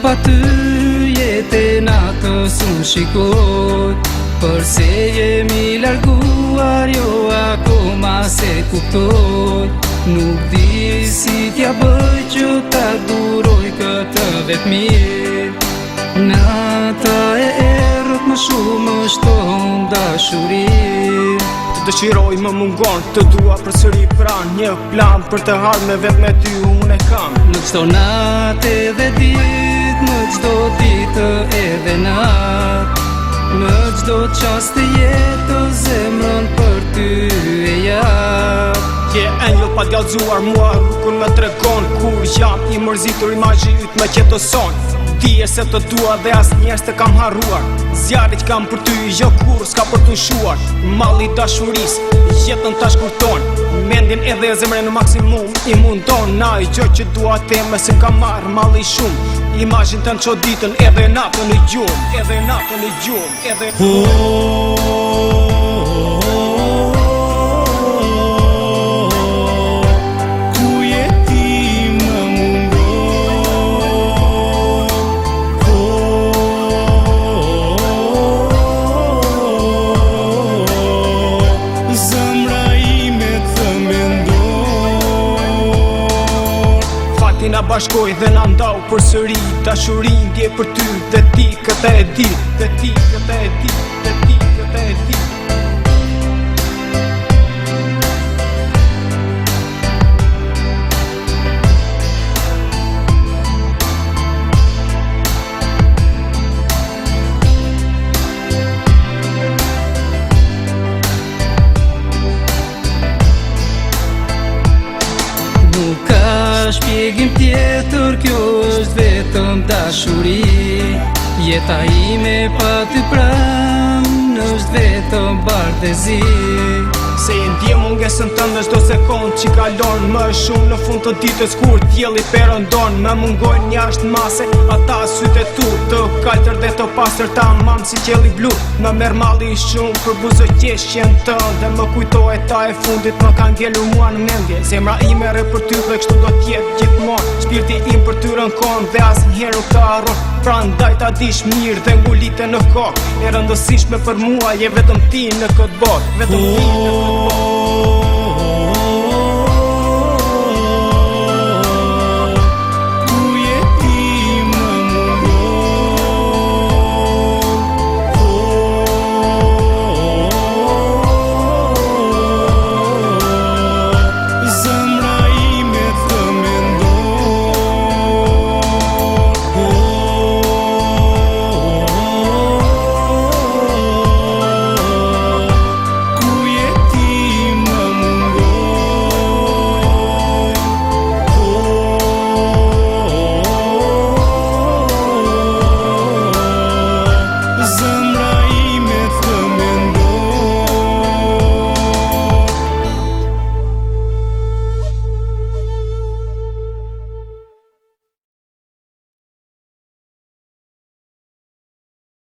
pa ty jetën atës unë shikoj, përse jemi larguar jo akoma se kuptoj. Nuk di si t'ja bëj që ta duroj këtë vetmije. Nata e errët më shumë është tonë dashuri. Të dëshiroj më mungon, të dua përsëri pran, një plan për të ardhur me vetë me ty unë e kam. Në çdo natë edhe ditë, në çdo ditë edhe natë, në çdo çast të jetës zemrën për ty e jap. Je enjëll pa djallëzuar mua rrugën me tregon, kur jam i mërzitur imazhi yt me qetoson. Dije se të dua dhe as njerës të kam harruar, zjarrit kam për ty jo kur s'ka për të shuar. Malli dashuris jetën tash kurton, mendin edhe zemrën në maksimum i mundon. Na i gjë që dua teme se m'ka marrë malli shumë, imazhin të në qo ditën edhe natën i gjumë, edhe natën i gjumë, edhe na bashkoj dhe na ndau përsëri. Dashurin dje për ty dhe ti këtë e di, dhe ti këtë e di, dhe ti këtë e di. Nuk ka shpjegim tjetër, kjo është vetëm dashuri. Jeta ime pa ty pranë është vetëm bardhëzi. Se e ndje mungesën tënde çdo sekond që kalon, më shumë në fund të ditës kur dielli perëndon. Më mungojnë jashtë mase ata sytë tu, të kaltër dhe të pastër ta mam si qielli blu. Më merr malli shumë për buzëqeshjen tënde, më kujtohet ta e fundit më ka ngelur mua në mendje. Zemra ime rre për ty dhe kështu do t'jetë gjithmonë, shpirti im për ty rënkon dhe asnjëherë nuk ta harron. Prandaj ta dish mirë dhe ngulite në kokë, e rëndësishme për mua je vetëm ti në këtë botë, vetëm ti në këtë botë.